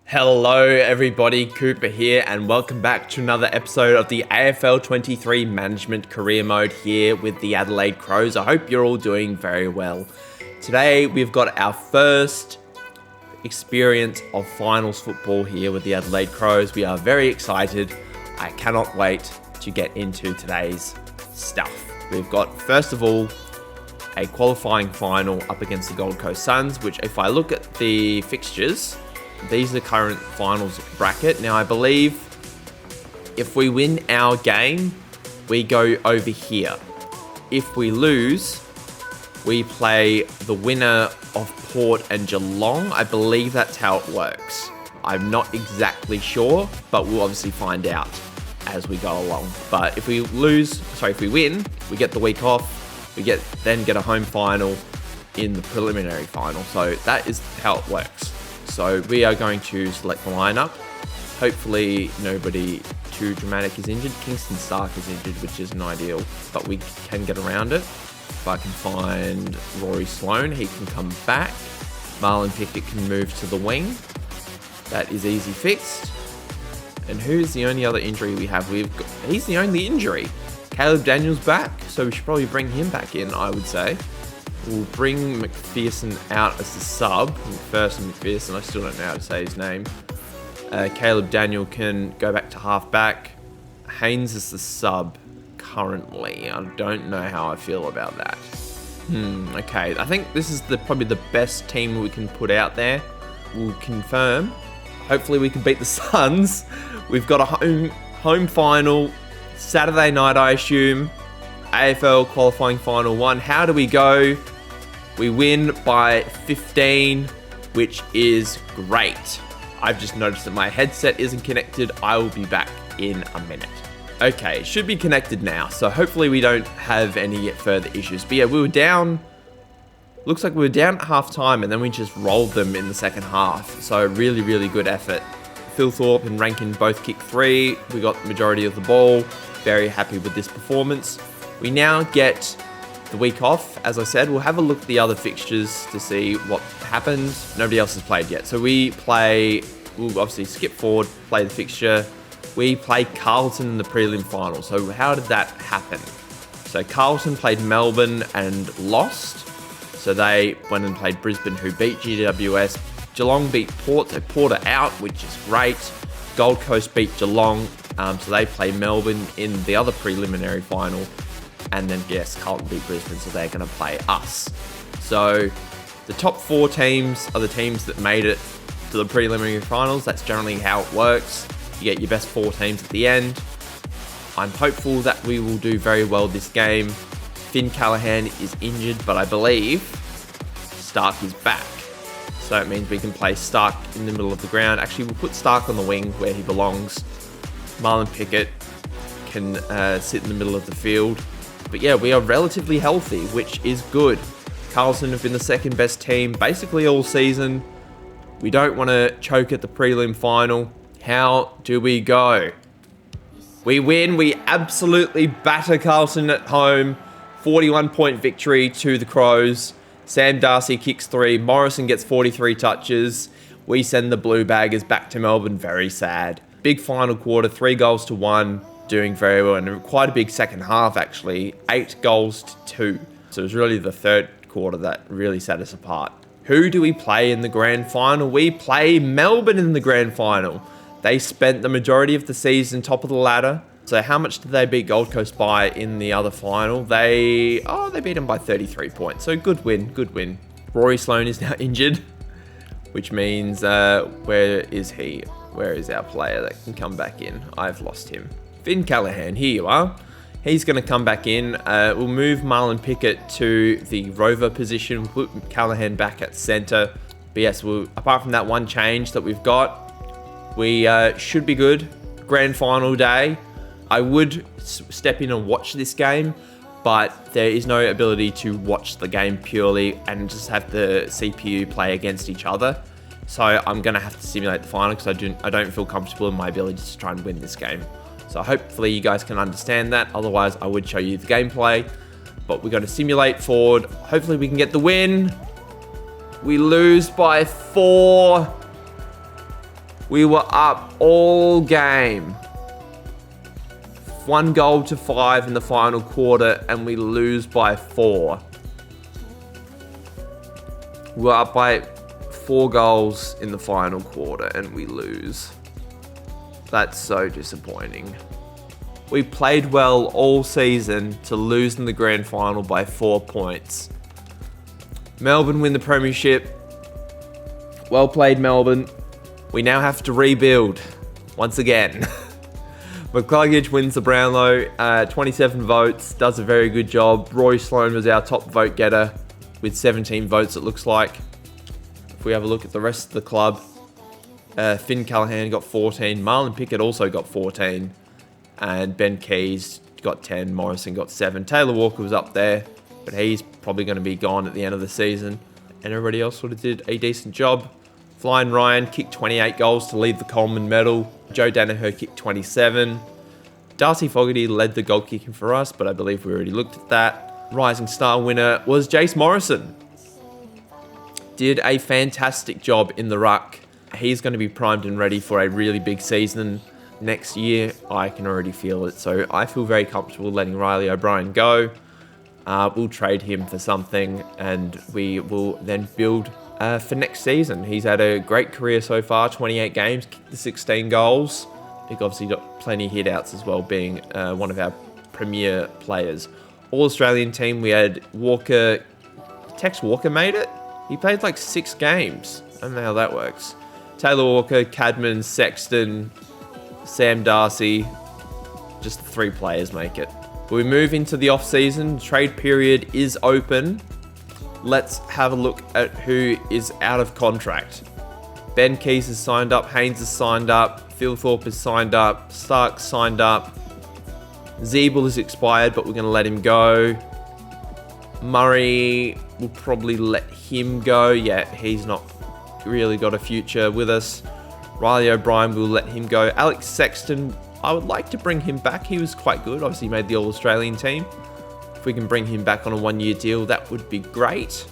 Hello everybody, Cooper here and welcome back to another episode of the AFL 23 Management Career Mode here with the Adelaide Crows. I hope you're all doing very well. Today we've got our first experience of finals football here with the Adelaide Crows. We are very excited. I cannot wait to get into today's stuff. We've got, first of all, a qualifying final up against the Gold Coast Suns, which if I look at the fixtures, these are the current finals bracket. Now, I believe if we win our game, we go over here. If we lose, we play the winner of Port and Geelong. I believe that's how it works. I'm not exactly sure, but we'll obviously find out as we go along. But if we win, we get the week off. We then get a home final in the preliminary final. So that is how it works. So we are going to select the lineup. Hopefully nobody too dramatic is injured. Kingston Stark is injured, which isn't ideal, but we can get around it. If I can find Rory Sloane, he can come back. Marlon Pickett can move to the wing. That is easy fixed. And who's the only other injury we have? He's the only injury. Caleb Daniels back, so we should probably bring him back in, I would say. We'll bring McPherson out as the sub. McPherson, I still don't know how to say his name. Caleb Daniel can go back to half-back. Haynes is the sub currently. I don't know how I feel about that. Okay, I think this is probably the best team we can put out there. We'll confirm. Hopefully we can beat the Suns. We've got a home final Saturday night, I assume. AFL qualifying final 1. How do we go? We win by 15, which is great. I've just noticed that my headset isn't connected. I will be back in a minute. Okay, it should be connected now, so hopefully we don't have any further issues. But yeah, we were down. Looks like we were down at half time, and then we just rolled them in the second half. So really, really good effort. Phil Thorpe and Rankin both kicked 3. We got the majority of the ball. Very happy with this performance. We now get the week off. As I said, we'll have a look at the other fixtures to see what happened. Nobody else has played yet. So we'll obviously skip forward, play the fixture. We play Carlton in the prelim final. So how did that happen? So Carlton played Melbourne and lost. So they went and played Brisbane, who beat GWS. Geelong beat Port, so Port are out, which is great. Gold Coast beat Geelong, so they play Melbourne in the other preliminary final. And then, yes, Carlton beat Brisbane, so they're going to play us. So the top 4 teams are the teams that made it to the preliminary finals. That's generally how it works. You get your best 4 teams at the end. I'm hopeful that we will do very well this game. Finn Callaghan is injured, but I believe Stark is back. So it means we can play Stark in the middle of the ground. Actually, we'll put Stark on the wing where he belongs. Marlon Pickett can sit in the middle of the field. But yeah, we are relatively healthy, which is good. Carlton have been the second best team basically all season. We don't want to choke at the prelim final. How do we go? We win. We absolutely batter Carlton at home. 41-point victory to the Crows. Sam Darcy kicks 3. Morrison gets 43 touches. We send the Blue Baggers back to Melbourne. Very sad. Big final quarter, 3-1. Doing very well, and quite a big second half actually, 8-2. So it was really the third quarter that really set us apart. Who do we play in the grand final? We play Melbourne in the grand final. They spent the majority of the season top of the ladder. So how much did they beat Gold Coast by in the other final? They beat them by 33 points. So good win. Rory Sloane is now injured, which means where is he? Where is our player that can come back in? I've lost him. Finn Callaghan, here you are. He's going to come back in. We'll move Marlon Pickett to the rover position. We'll put Callaghan back at centre. But yes, apart from that one change that we've got, we should be good. Grand final day. I would step in and watch this game, but there is no ability to watch the game purely and just have the CPU play against each other. So I'm going to have to simulate the final because I don't feel comfortable in my ability to try and win this game. So hopefully you guys can understand that. Otherwise, I would show you the gameplay. But we're going to simulate forward. Hopefully we can get the win. We lose by 4. We were up all game. 1-5 in the final quarter, and we lose by 4. We're up by 4 goals in the final quarter, and we lose. That's so disappointing. We played well all season to lose in the grand final by 4 points. Melbourne win the Premiership. Well played, Melbourne. We now have to rebuild once again. McCluggage wins the Brownlow, 27 votes, does a very good job. Roy Sloane was our top vote getter with 17 votes, it looks like. If we have a look at the rest of the club, Finn Callaghan got 14, Marlon Pickett also got 14, and Ben Keys got 10, Morrison got 7. Taylor Walker was up there, but he's probably going to be gone at the end of the season. And everybody else sort of did a decent job. Flying Ryan kicked 28 goals to lead the Coleman medal. Joe Danaher kicked 27. Darcy Fogarty led the goal kicking for us, but I believe we already looked at that. Rising star winner was Jace Morrison. Did a fantastic job in the ruck. He's going to be primed and ready for a really big season next year. I can already feel it. So I feel very comfortable letting Riley O'Brien go. We'll trade him for something, and we will then build for next season. He's had a great career so far, 28 games, kicked the 16 goals. He's obviously got plenty of hit-outs as well, being one of our premier players. All-Australian team, we had Walker. Tex Walker made it? He played like 6 games. I don't know how that works. Taylor Walker, Cadman, Sexton, Sam Darcy. Just the 3 players make it. We move into the off-season. Trade period is open. Let's have a look at who is out of contract. Ben Keys has signed up. Haynes has signed up. Phil Thorpe has signed up. Stark signed up. Zeeble has expired, but we're going to let him go. Murray, we'll probably let him go. Yeah, he's not really got a future with us. Riley O'Brien, we'll let him go. Alex Sexton, I would like to bring him back. He was quite good. Obviously, he made the All-Australian team. If we can bring him back on a 1-year deal, that would be great.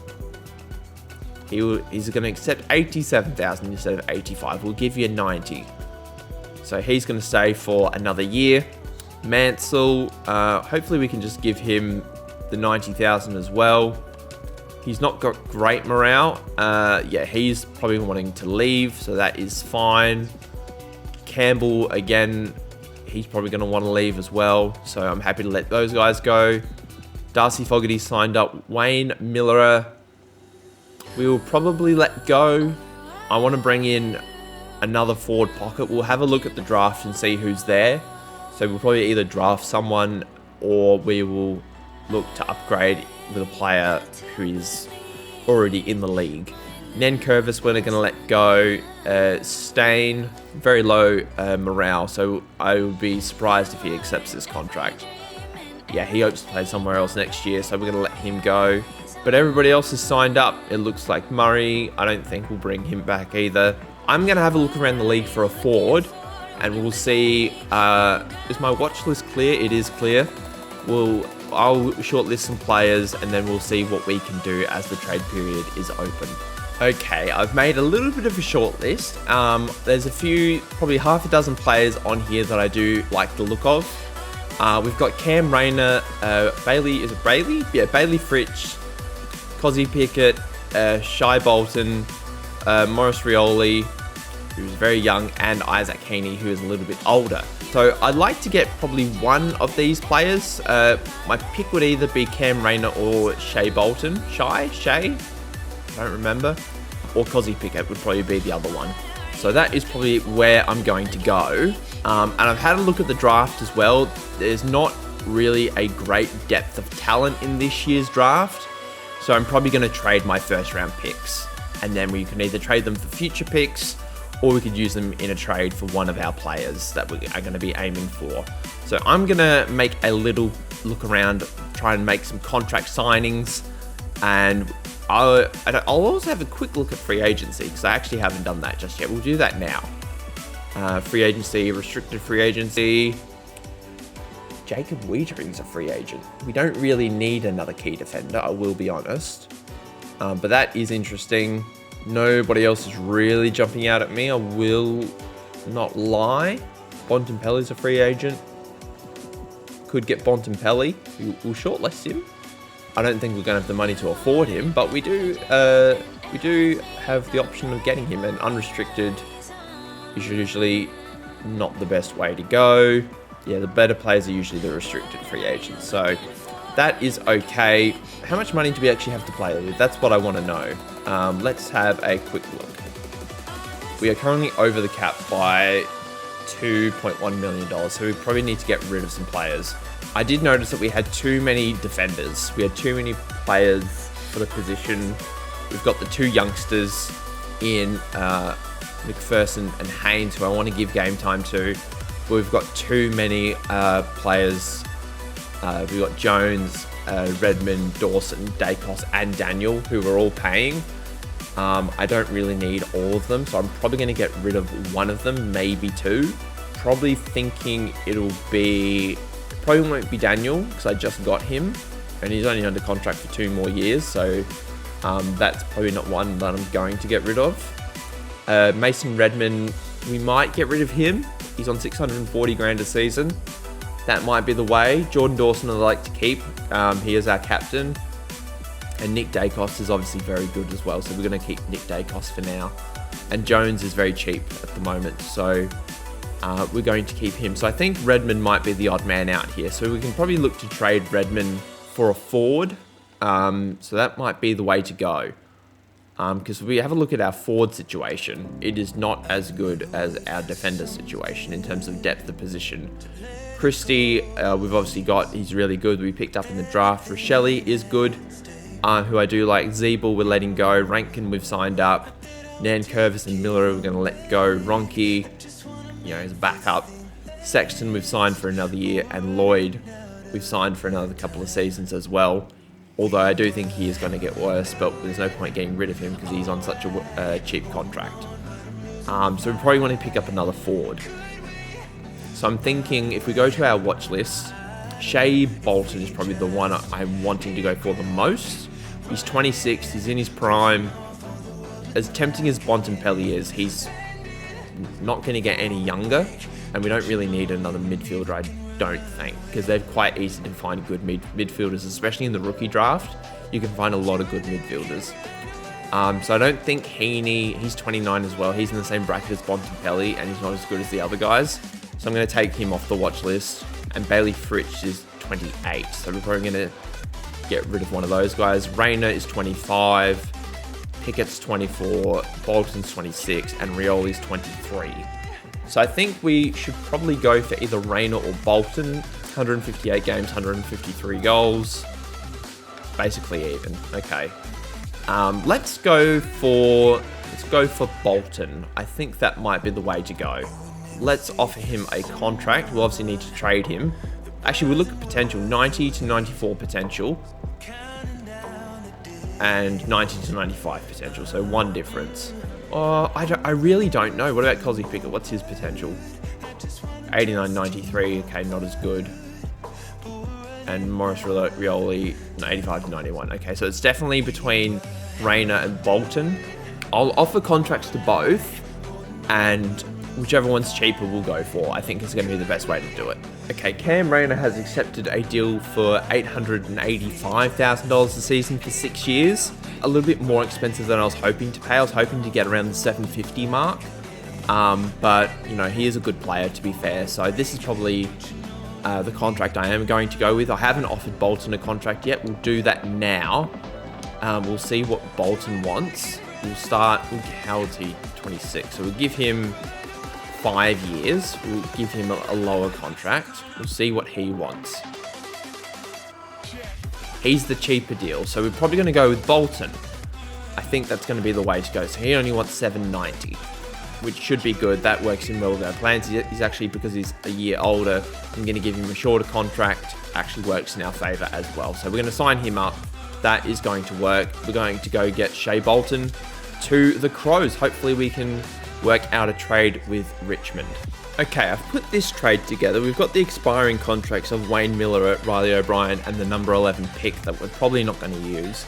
He's going to accept 87,000 instead of 85. We'll give you 90. So he's going to stay for another year. Mansell, hopefully we can just give him the 90,000 as well. He's not got great morale. Yeah, he's probably wanting to leave, so that is fine. Campbell, again, he's probably going to want to leave as well, so I'm happy to let those guys go. Darcy Fogarty signed up. Wayne Miller, we will probably let go. I want to bring in another forward pocket. We'll have a look at the draft and see who's there. So we'll probably either draft someone or we will look to upgrade with a player who is already in the league. Nen Curvis, we're going to let go. Stain, very low morale, so I would be surprised if he accepts this contract. Yeah, he hopes to play somewhere else next year, so we're going to let him go. But everybody else has signed up. It looks like Murray, I don't think we'll bring him back either. I'm going to have a look around the league for a forward, and we'll see. Is my watch list clear? It is clear. I'll shortlist some players, and then we'll see what we can do as the trade period is open. Okay, I've made a little bit of a short list. There's a few, probably half a dozen players on here that I do like the look of. We've got Cam Rayner, Bailey, is it Bailey? Yeah, Bailey Fritsch, Cozzy Pickett, Shai Bolton, Maurice Rioli, who's very young, and Isaac Heaney, who is a little bit older. So I'd like to get probably one of these players. My pick would either be Cam Rayner or Shai Bolton. Shai? I don't remember. Or Cozzy Pickett would probably be the other one. So that is probably where I'm going to go. And I've had a look at the draft as well. There's not really a great depth of talent in this year's draft. So I'm probably going to trade my first round picks. And then we can either trade them for future picks, or we could use them in a trade for one of our players that we are going to be aiming for. So I'm going to make a little look around, try and make some contract signings, and I'll also have a quick look at free agency, because I actually haven't done that just yet. We'll do that now. Free agency, restricted free agency. Jacob Weitering's a free agent. We don't really need another key defender, I will be honest. But that is interesting. Nobody else is really jumping out at me. I will not lie. Bontempelli's a free agent. Could get Bontempelli. We'll shortlist him. I don't think we're going to have the money to afford him, but we do have the option of getting him, and unrestricted is usually not the best way to go. Yeah, the better players are usually the restricted free agents, so that is okay. How much money do we actually have to play with? That's what I want to know. Let's have a quick look. We are currently over the cap by $2.1 million, so we probably need to get rid of some players. I did notice that we had too many defenders. We had too many players for the position. We've got the two youngsters in McPherson and Haynes, who I want to give game time to. But we've got too many players. We've got Jones, Redmond, Dawson, Dacos, and Daniel, who are all paying. I don't really need all of them, so I'm probably going to get rid of one of them, maybe two. Probably thinking probably won't be Daniel, because I just got him, and he's only under contract for 2 more years, so that's probably not one that I'm going to get rid of. Mason Redmond, we might get rid of him. He's on 640 grand a season. That might be the way. Jordan Dawson I'd like to keep. He is our captain. And Nick Dacos is obviously very good as well, so we're going to keep Nick Dacos for now. And Jones is very cheap at the moment, so we're going to keep him. So I think Redmond might be the odd man out here. So we can probably look to trade Redmond for a forward. So that might be the way to go. Because if we have a look at our forward situation, it is not as good as our defender situation in terms of depth of position. Christie, we've obviously got, he's really good. We picked up in the draft. Rochelle is good, who I do like. Zeeble, we're letting go. Rankin, we've signed up. Nankervis and Miller, we're going to let go. Ronke, is a backup. Sexton, we've signed for another year. And Lloyd, we've signed for another couple of seasons as well. Although I do think he is going to get worse, but there's no point getting rid of him because he's on such a cheap contract. So we probably want to pick up another forward. So I'm thinking if we go to our watch list, Shai Bolton is probably the one I'm wanting to go for the most. He's 26, he's in his prime. As tempting as Bontempelli is, he's not going to get any younger, and we don't really need another midfielder, I don't think, because they're quite easy to find good midfielders, especially in the rookie draft. You can find a lot of good midfielders. So I don't think Heaney, he's 29 as well. He's in the same bracket as Bontempelli, and he's not as good as the other guys. So I'm going to take him off the watch list. And Bailey Fritsch is 28, so we're probably going to get rid of one of those guys. Rayner is 25, Pickett's 24, Bolton's 26, and Rioli's 23. So I think we should probably go for either Rayner or Bolton. 158 games, 153 goals. Basically even. Okay. Let's go for Bolton. I think that might be the way to go. Let's offer him a contract. We'll obviously need to trade him. Actually, we'll look at potential. 90 to 94 potential. And 90 to 95 potential. So one difference. I really don't know. What about Cosy Pickett? What's his potential? 89, 93. Okay, not as good. And Morris Rioli, 85 to 91. Okay, so it's definitely between Rayner and Bolton. I'll offer contracts to both, and whichever one's cheaper we'll go for. I think it's going to be the best way to do it. Okay, Cam Rayner has accepted a deal for $885,000 a season for 6 years. A little bit more expensive than I was hoping to pay. I was hoping to get around the 750 mark. But, he is a good player, to be fair. So this is probably the contract I am going to go with. I haven't offered Bolton a contract yet. We'll do that now. We'll see what Bolton wants. We'll start with Howlty, 26. So we'll give him 5 years. We'll give him a lower contract. We'll see what he wants. He's the cheaper deal, so we're probably going to go with Bolton. I think that's going to be the way to go. So he only wants $790, which should be good. That works in well with our plans. He's actually, because he's a year older, I'm going to give him a shorter contract. Actually works in our favour as well. So we're going to sign him up. That is going to work. We're going to go get Shai Bolton to the Crows. Hopefully we can work out a trade with Richmond. Okay, I've put this trade together. We've got the expiring contracts of Wayne Miller, Riley O'Brien, and the number 11 pick that we're probably not going to use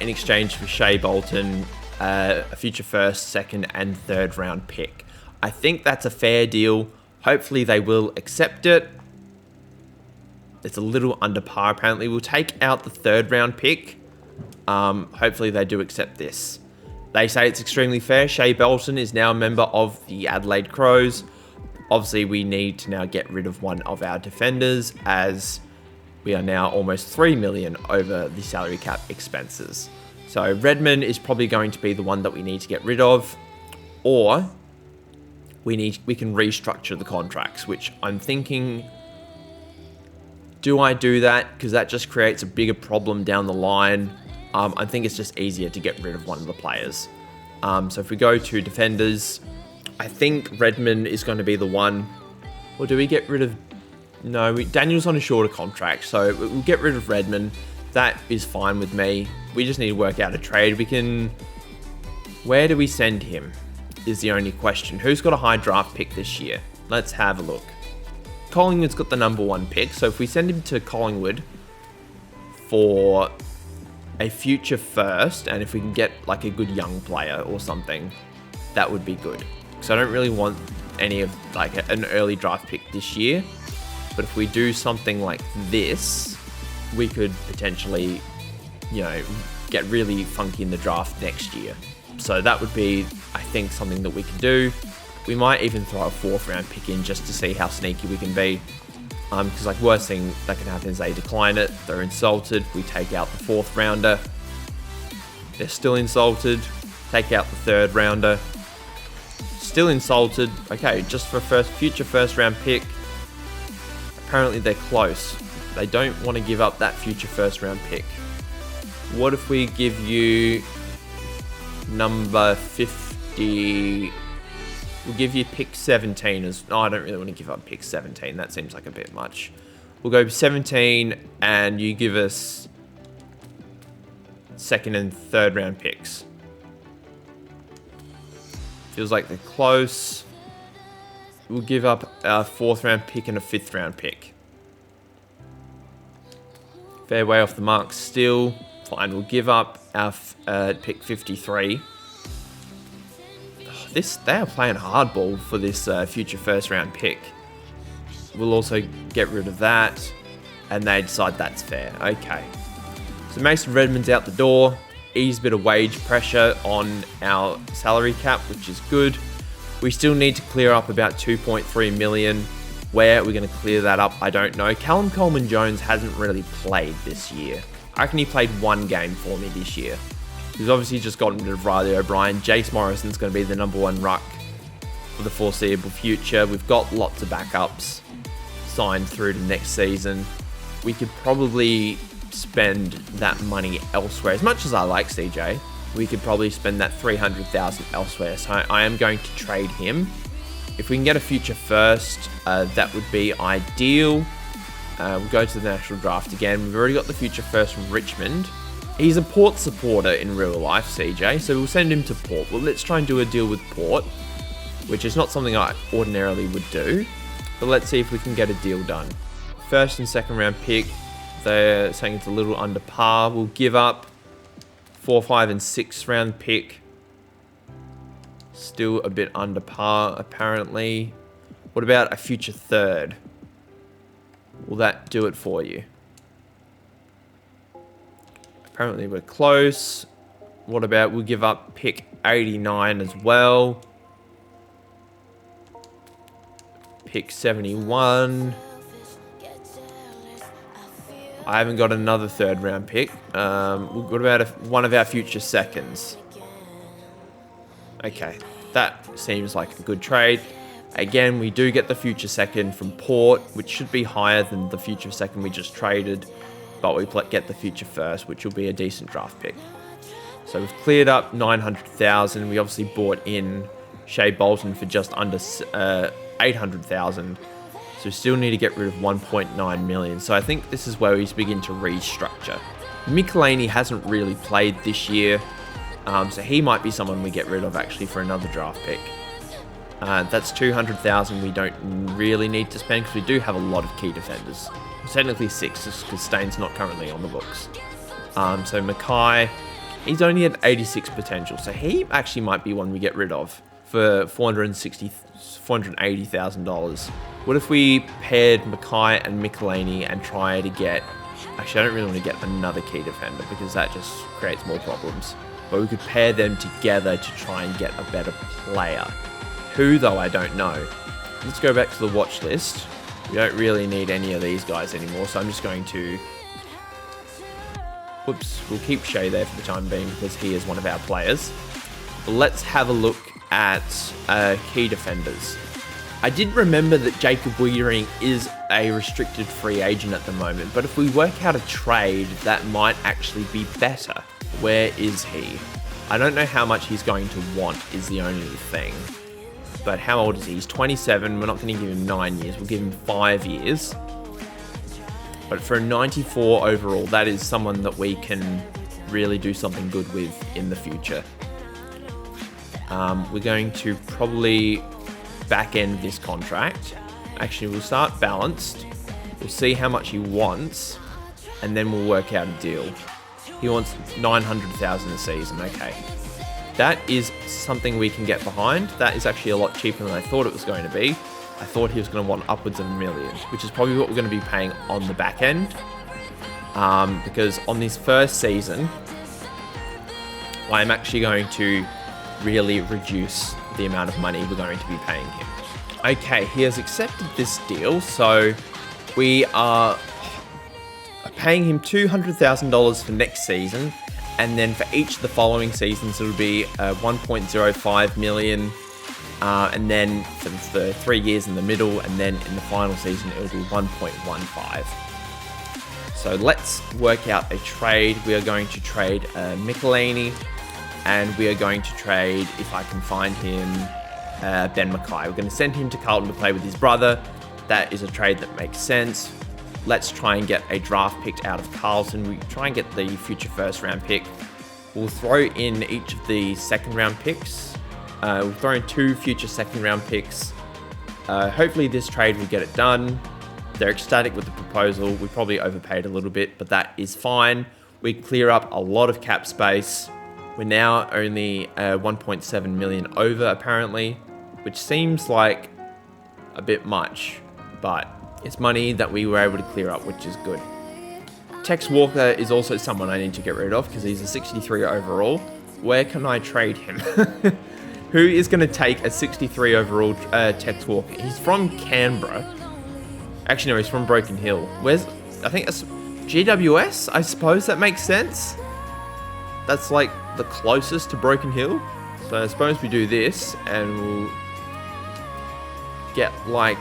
in exchange for Shai Bolton, a future first, second, and third round pick. I think that's a fair deal. Hopefully they will accept it. It's a little under par, apparently. We'll take out the third round pick. Hopefully they do accept this. They say it's extremely fair. Shai Bolton is now a member of the Adelaide Crows. Obviously, we need to now get rid of one of our defenders, as we are now almost 3 million over the salary cap expenses. So Redmond is probably going to be the one that we need to get rid of, or we can restructure the contracts, which I'm thinking, do I do that? Because that just creates a bigger problem down the line. I think it's just easier to get rid of one of the players. So if we go to defenders, I think Redmond is going to be the one. Or do we get rid of... No, Daniel's on a shorter contract, so we'll get rid of Redmond. That is fine with me. We just need to work out a trade. We can... Where do we send him is the only question. Who's got a high draft pick this year? Let's have a look. Collingwood's got the #1 pick, so if we send him to Collingwood for a future first, and if we can get like a good young player or something, that would be good. So I don't really want any of like an early draft pick this year, but if we do something like this, we could potentially, get really funky in the draft next year. So that would be, I think, something that we can do. We might even throw a 4th round pick in just to see how sneaky we can be. Because like worst thing that can happen is they decline it, they're insulted, we take out the 4th rounder, they're still insulted, take out the 3rd rounder, still insulted. Okay, just for a future first round pick. Apparently they're close. They don't want to give up that future first round pick. What if we give you number 50? We'll give you pick 17 as... Oh, I don't really want to give up pick 17. That seems like a bit much. We'll go 17 and you give us 2nd and 3rd round picks. Feels like they're close. We'll give up a 4th round pick and a 5th round pick. Fair way off the mark still. Fine, we'll give up our pick 53. They are playing hardball for this future first round pick. We'll also get rid of that, and they decide that's fair. Okay. So Mason Redmond's out the door. Ease a bit of wage pressure on our salary cap, which is good. We still need to clear up about 2.3 million. Where we're going to clear that up, I don't know. Callum Coleman-Jones hasn't really played this year. I reckon he played 1 game for me this year. He's obviously just gotten rid of Riley O'Brien. Jace Morrison's going to be the #1 ruck for the foreseeable future. We've got lots of backups signed through to next season. We could probably spend that money elsewhere. As much as I like CJ, we could probably spend that 300,000 elsewhere. So I am going to trade him. If we can get a future first, that would be ideal. We'll go to the national draft again. We've already got the future first from Richmond. He's a Port supporter in real life, CJ, so we'll send him to Port. Well, let's try and do a deal with Port, which is not something I ordinarily would do, but let's see if we can get a deal done. 1st and 2nd round pick, they're saying it's a little under par. We'll give up 4, 5, and 6th round pick. Still a bit under par, apparently. What about a future 3rd? Will that do it for you? Apparently we're close. What about we'll give up pick 89 as well. Pick 71. I haven't got another 3rd round pick. What about one of our future seconds? Okay, that seems like a good trade. Again, we do get the future second from Port, which should be higher than the future second we just traded. But we get the future first, which will be a decent draft pick. So we've cleared up 900,000. We obviously bought in Shai Bolton for just under 800,000. So we still need to get rid of 1.9 million. So I think this is where we begin to restructure. Michelini hasn't really played this year. So he might be someone we get rid of actually for another draft pick. That's 200,000 we don't really need to spend because we do have a lot of key defenders. Technically 6 because Stain's not currently on the books. So Mackay, He's only at 86 potential, so he actually might be one we get rid of for $480,000. What if we paired Mackay and Michelini and try to get... Actually, I don't really want to get another key defender because that just creates more problems. But we could pair them together to try and get a better player. Who, though, I don't know. Let's go back to the watch list. We don't really need any of these guys anymore, so I'm just going to... Whoops, we'll keep Shai there for the time being because he is one of our players. But let's have a look at key defenders. I did remember that Jacob Wiedering is a restricted free agent at the moment, but if we work out a trade, that might actually be better. Where is he? I don't know how much he's going to want is the only thing. But how old is he? He's 27. We're not going to give him 9 years. We'll give him 5 years. But for a 94 overall, that is someone that we can really do something good with in the future. We're going to probably back end this contract. Actually, we'll start balanced. We'll see how much he wants, and then we'll work out a deal. He wants 900,000 a season. Okay. That is something we can get behind. That is actually a lot cheaper than I thought it was going to be. I thought he was going to want upwards of $1 million, which is probably what we're going to be paying on the back end. Because on this first season, I'm actually going to really reduce the amount of money we're going to be paying him. Okay, he has accepted this deal, so we are paying him $200,000 for next season, and then for each of the following seasons it'll be 1.05 million, and then for the 3 years in the middle, and then in the final season it'll be 1.15. So let's work out a trade. We are going to trade Michelini, and we are going to trade, if I can find him, Ben Mackay. We're going to send him to Carlton to play with his brother. That is a trade that makes sense. Let's try and get a draft pick out of Carlton. We try and get the future first round pick. We'll throw in each of the second round picks. We'll throw in 2 future second round picks. Hopefully this trade will get it done. They're ecstatic with the proposal. We probably overpaid a little bit, but that is fine. We clear up a lot of cap space. We're now only 1.7 million over, apparently, which seems like a bit much, but it's money that we were able to clear up, which is good. Tex Walker is also someone I need to get rid of because he's a 63 overall. Where can I trade him? Who is going to take a 63 overall Tex Walker? He's from Canberra. Actually, no, he's from Broken Hill. I think it's GWS, I suppose that makes sense. That's like the closest to Broken Hill. So I suppose we do this and we'll get like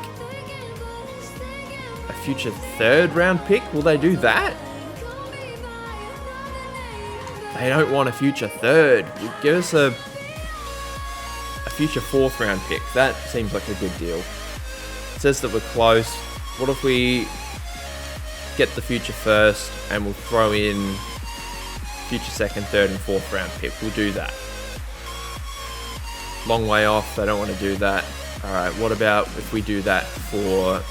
a future 3rd round pick. Will they do that? They don't want a future 3rd. Give us a future 4th round pick. That seems like a good deal. It says that we're close. What if we get the future 1st and we'll throw in future 2nd, 3rd and 4th round pick? We'll do that. Long way off. They don't want to do that. Alright, what about if we do that for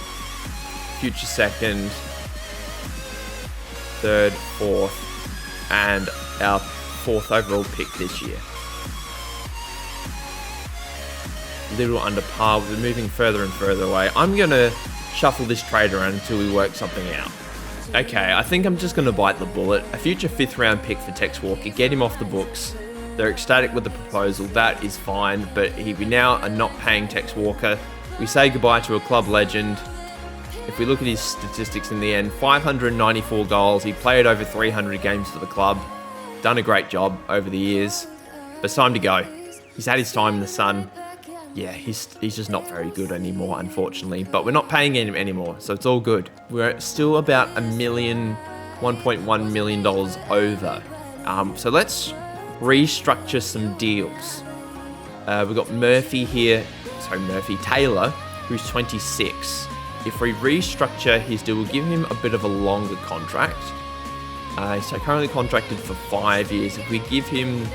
future 2nd, 3rd, 4th, and our 4th overall pick this year? Little under par. We're moving further and further away. I'm going to shuffle this trade around until we work something out. Okay, I think I'm just going to bite the bullet. A future 5th round pick for Tex Walker. Get him off the books. They're ecstatic with the proposal. That is fine, but we now are not paying Tex Walker. We say goodbye to a club legend. If we look at his statistics in the end, 594 goals. He played over 300 games for the club. Done a great job over the years. But it's time to go. He's had his time in the sun. Yeah, he's just not very good anymore, unfortunately. But we're not paying him anymore, so it's all good. We're still about $1.1 million over. So let's restructure some deals. We've got Taylor, who's 26. If we restructure his deal, we'll give him a bit of a longer contract. So currently contracted for 5 years. If we give him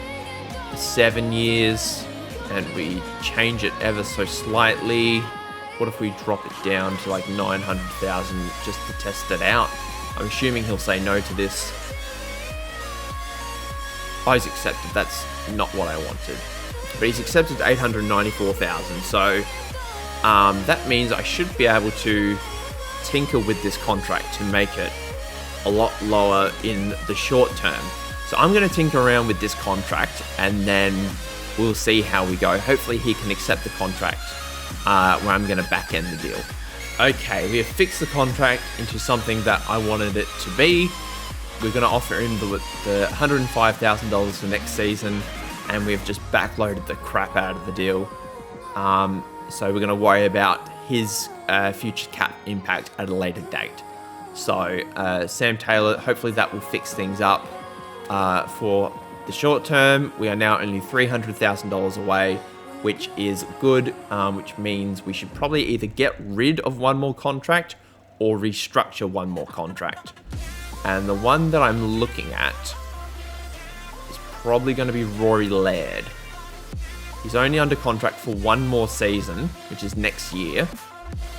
7 years and we change it ever so slightly, what if we drop it down to like 900,000 just to test it out? I'm assuming he'll say no to this. Oh, he's accepted. That's not what I wanted. But he's accepted 894,000. So that means I should be able to tinker with this contract to make it a lot lower in the short term. So I'm going to tinker around with this contract and then we'll see how we go. Hopefully he can accept the contract where I'm going to back end the deal. Okay, we have fixed the contract into something that I wanted it to be. We're going to offer him the $105,000 for next season, and we've just backloaded the crap out of the deal. So we're going to worry about his future cap impact at a later date. So Sam Taylor, hopefully that will fix things up for the short term. We are now only $300,000 away, which is good, which means we should probably either get rid of one more contract or restructure one more contract. And the one that I'm looking at is probably going to be Rory Laird. He's only under contract for one more season, which is next year.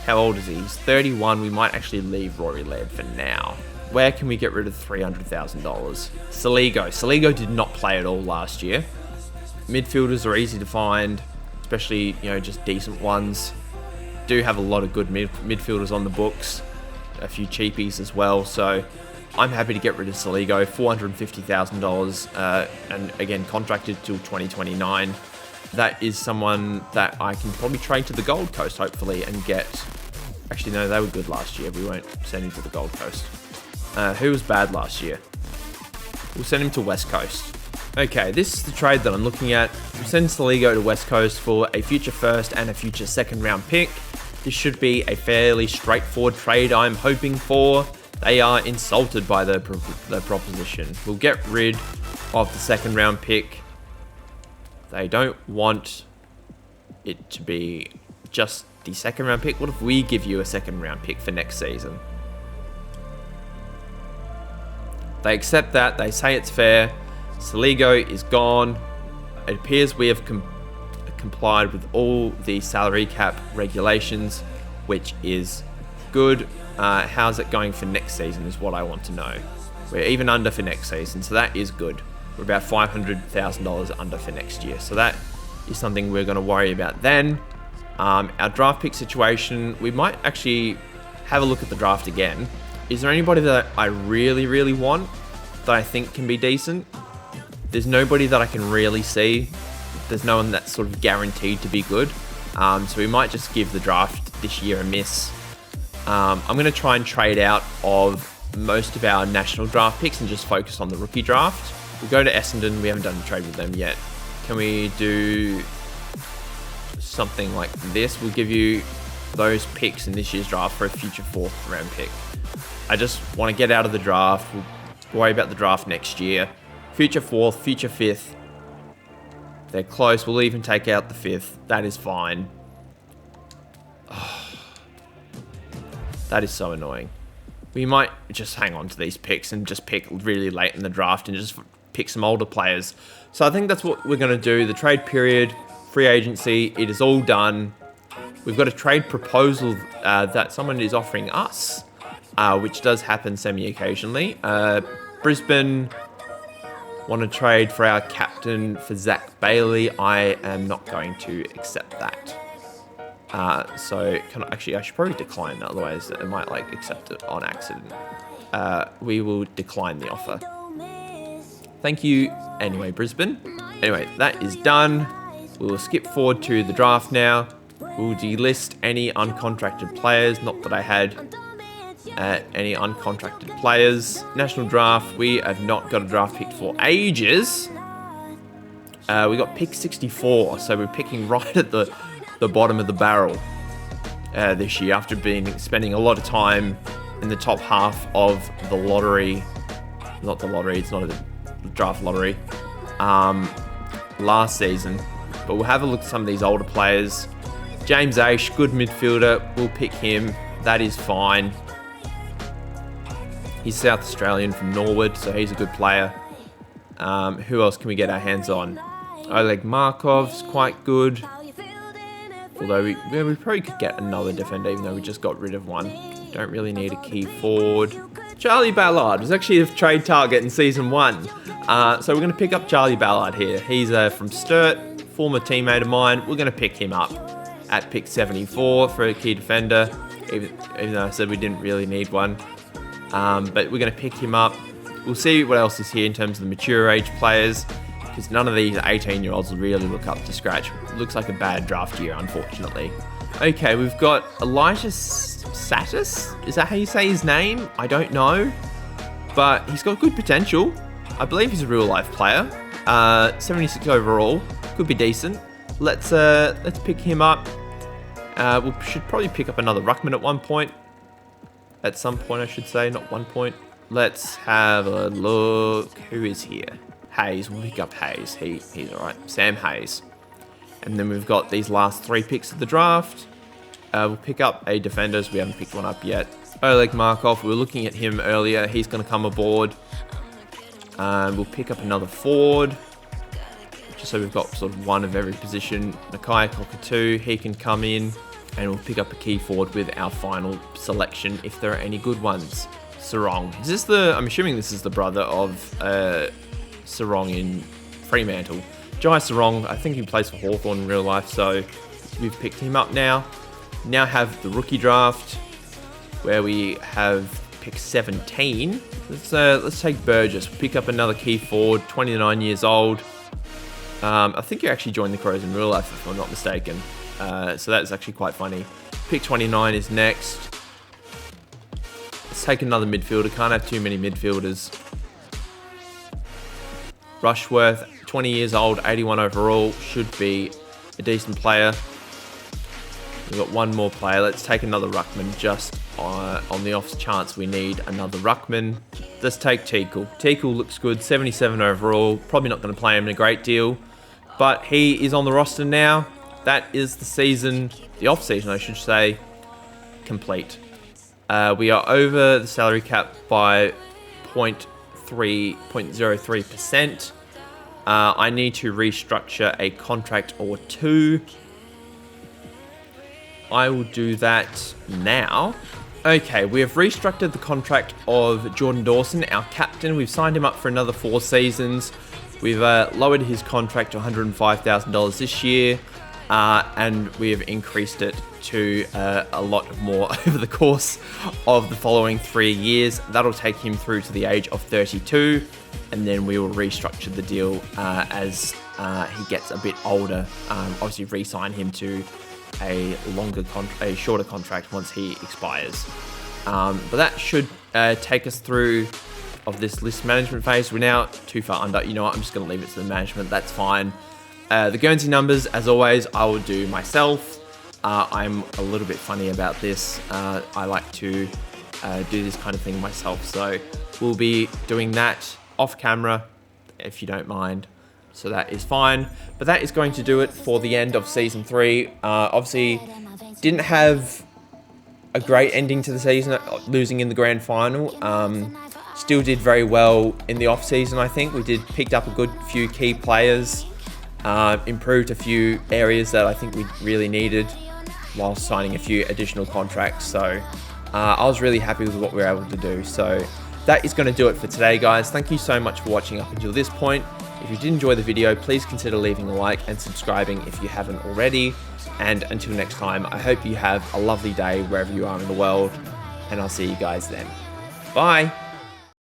How old is he? He's 31. We might actually leave Rory Laird for now. Where can we get rid of $300,000? Saligo. Saligo did not play at all last year. Midfielders are easy to find, especially, just decent ones. Do have a lot of good midfielders on the books. A few cheapies as well, so I'm happy to get rid of Saligo, $450,000, and again, contracted till 2029. That is someone that I can probably trade to the Gold Coast, hopefully, and get... Actually, no, they were good last year. We won't send him to the Gold Coast. Who was bad last year? We'll send him to West Coast. Okay, this is the trade that I'm looking at. We'll send Saligo to West Coast for a future first and a future second round pick. This should be a fairly straightforward trade I'm hoping for. They are insulted by the proposition. We'll get rid of the second round pick. They don't want it to be just the second round pick. What if we give you a second round pick for next season? They accept that. They say it's fair. Saligo is gone. It appears we have complied with all the salary cap regulations, which is good. How's it going for next season is what I want to know. We're even under for next season, so that is good. We're about $500,000 under for next year, so that is something we're going to worry about then. Our draft pick situation, we might actually have a look at the draft again. Is there anybody that I really, really want that I think can be decent? There's nobody that I can really see. There's no one that's sort of guaranteed to be good. So we might just give the draft this year a miss. I'm going to try and trade out of most of our national draft picks and just focus on the rookie draft. We'll go to Essendon. We haven't done a trade with them yet. Can we do something like this? We'll give you those picks in this year's draft for a future 4th round pick. I just want to get out of the draft. We'll worry about the draft next year. Future 4th, future 5th. They're close. We'll even take out the 5th. That is fine. Oh, that is so annoying. We might just hang on to these picks and just pick really late in the draft and just pick some older players. So I think that's what we're going to do. The trade period, free agency, it is all done. We've got a trade proposal that someone is offering us, which does happen semi-occasionally. Brisbane want to trade for our captain for Zach Bailey. I am not going to accept that. So I should probably decline that, otherwise I might accept it on accident. We will decline the offer. Thank you. Anyway, Brisbane. Anyway, that is done. We will skip forward to the draft now. We'll delist any uncontracted players. Not that I had any uncontracted players. National draft, we have not got a draft pick for ages. We got pick 64, so we're picking right at the bottom of the barrel this year after spending a lot of time in the top half of the lottery. Not the lottery, it's not a draft lottery. Last season. But we'll have a look at some of these older players. James Aish, good midfielder. We'll pick him. That is fine. He's South Australian from Norwood, so he's a good player. Who else can we get our hands on? Oleg Markov's quite good. Although we probably could get another defender, even though we just got rid of one. Don't really need a key forward. Charlie Ballard was actually a trade target in Season 1. So we're going to pick up Charlie Ballard here. He's from Sturt, former teammate of mine. We're going to pick him up at pick 74 for a key defender, even though I said we didn't really need one. But we're going to pick him up. We'll see what else is here in terms of the mature age players, because none of these 18-year-olds will really look up to scratch. It looks like a bad draft year, unfortunately. Okay, we've got Elijah Satis. Is that how you say his name? I don't know. But he's got good potential. I believe he's a real-life player. 76 overall. Could be decent. Let's pick him up. We should probably pick up another ruckman at one point. At some point, I should say, not one point. Let's have a look. Who is here? Hayes. We'll pick up Hayes. He's all right. Sam Hayes. And then we've got these last 3 picks of the draft. We'll pick up a defender, as we haven't picked one up yet. Oleg Markov, we were looking at him earlier. He's going to come aboard. We'll pick up another forward, just so we've got sort of one of every position. Nakai Cockatoo, he can come in. And we'll pick up a key forward with our final selection, if there are any good ones. Sarong. Is this I'm assuming this is the brother of Sarong in Fremantle. Jai Sarong, I think he plays for Hawthorn in real life, so we've picked him up now. Now have the rookie draft, where we have pick 17. Let's take Burgess. We'll pick up another key forward, 29 years old. I think you actually joined the Crows in real life, if I'm not mistaken. So that's actually quite funny. Pick 29 is next. Let's take another midfielder. Can't have too many midfielders. Rushworth, 20 years old, 81 overall. Should be a decent player. We've got one more player. Let's take another ruckman just on the off chance we need another ruckman. Let's take Teakle. Teakle looks good, 77 overall. Probably not going to play him a great deal, but he is on the roster now. That is the season, the off season I should say, complete. We are over the salary cap by 0.03%. I need to restructure a contract or 2. I will do that now. Okay, we have restructured the contract of Jordan Dawson, our captain. We've signed him up for another 4 seasons. We've lowered his contract to $105,000 this year. And we have increased it to a lot more over the course of the following 3 years. That'll take him through to the age of 32, and then we will restructure the deal as he gets a bit older. Obviously, re-sign him to a shorter contract once he expires. But that should take us through of this list management phase. We're now too far under. You know what? I'm just going to leave it to the management. That's fine. The Guernsey numbers, as always, I will do myself. I'm a little bit funny about this. I like to do this kind of thing myself. So we'll be doing that off camera, if you don't mind. So that is fine. But that is going to do it for the end of Season 3. Obviously, didn't have a great ending to the season, losing in the grand final. Still did very well in the off-season, I think. We picked up a good few key players. Improved a few areas that I think we really needed while signing a few additional contracts. So I was really happy with what we were able to do. So that is going to do it for today, guys. Thank you so much for watching up until this point. If you did enjoy the video, please consider leaving a like and subscribing if you haven't already. And until next time, I hope you have a lovely day wherever you are in the world. And I'll see you guys then. Bye.